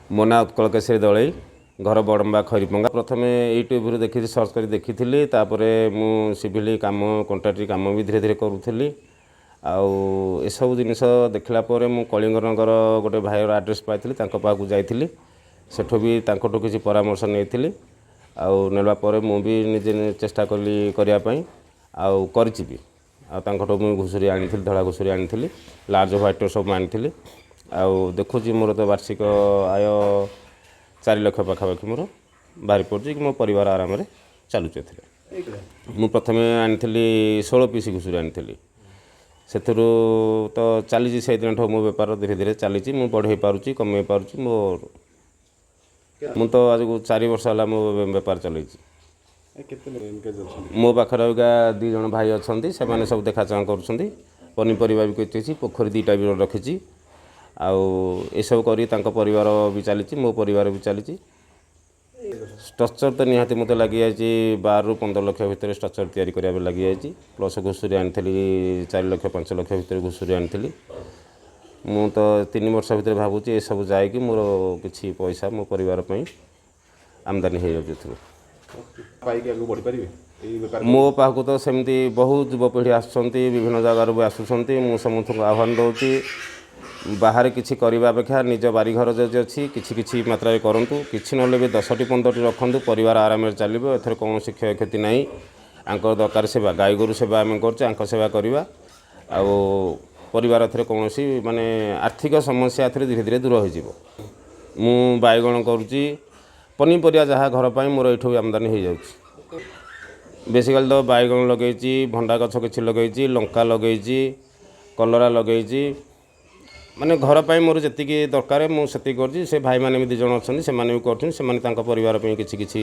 ମୋ ନାଁ ଉତ୍କଳ କେଶରୀ ଦଳେଇ, घर बड़म्बा खरीपंगा। प्रथमे यूट्यूब देखी सर्च कर देखी मु सिविल काम कंट्राक्टरी काम भी धीरे धीरे करूली। आउ सब जिनस देखला मु कलिंगनगर गोटे भाईर आड्रेस पाई पाक जाइली सेठू भी किसी परामर्श नहीं आउ मु भी निजे चेष्टा कली करने आउ भी मुझे घुषुरी आनी धड़ा घुषुरी आनी लार्ज व्हाइट सब आनी आउ देखुची मोर तो वार्षिक आय 4 लाख पाखापाखि मोर बाहरी पड़ी कि मो परिवार आराम से चलुचे। मु प्रथम आनी 16 पीस घुषुरी आनी से तो चली से दिन मो बेपार धीरे धीरे चली मु बढ़े पार्ची कमे पार्ची मु तो आज को 4 वर्ष है मो बेपार चल मो पाखर अबिका 2 जन भाई अच्छा से सब देखा चाह कर पनीपरिया भी किसी पोखरी 2टा भी रखी आउ सब कर परिवार भी चली मो परिवार भी चली। स्ट्रक्चर तो निहाती मत लगी जाइए 12 ରୁ 15 लाख भितर स्ट्रक्चर तैयारी करने लगी जाइए प्लस घुषुरी आनी 4 लाख 5 लाख भितर घुषुरी आनी मु तो 3 वर्ष भितर भावुँ ये सब जाकि मोर किसी पैसा मो परिवार आमदानी हो मो पाक तो सेमती बहुत युवपीढ़ी आसुँच विभिन्न जगार भी आसुँच मु समस्त आह्वान दूसरी बाहर किसी करने अपेक्षा निज बारिघर जो अच्छी किसी मात्रा करूँ कि ना भी 10टी 15टी रखु परिवार आराम से चलो एथर कौन क्षय क्षति ना आंकर दरकार सेवा गाई गोरु सेवा आम कर सेवा करवा आउ परिवार एथर कौन माने आर्थिक समस्या एथर धीरे धीरे दूर हो मु बैगण करुच्ची पनीपरिया जहाँ घर पर मोर ये आमदानी हो जाऊँ बेसिकाली तो बैगण लगे भंडा गछ किसी लगे लंका लगे कलरा लगे माने घर पर मोर जी दरकार मुझे कर भाई मैंने भी 2 जन अच्छा से भी कर परिवार किसी किसी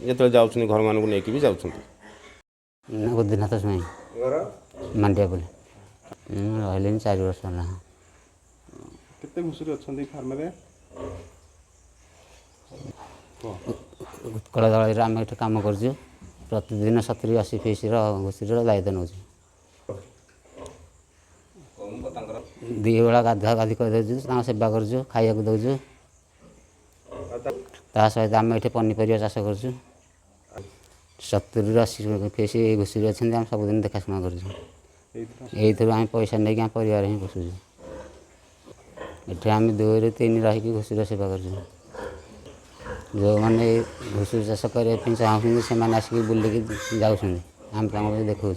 जो जाऊँ घर मानक नहीं भी जाऊँ। बुद्धिनाथ स्वाई मांडिया बोले रही 4 वर्ष उत्कल दल आम ये कम कर प्रतिदिन 70-80 पीस घुषुरी दायित्व नौ 2 बेला गाधा गाधी कर सेवा कर खाया दौचु सहित आम ये पनीपरिया चाष कर 70-80 पीस घुषुरी अच्छे आम सबुदिन देखाशुना कर आम पैसा नहीं परिवार ही पोषुचु ये आम 2-3 रही घुषुरी सेवा कर जो मैंने घुषुरी चाष करने चाहूँ से आसिक बुलिकी जाऊँ आम देखा।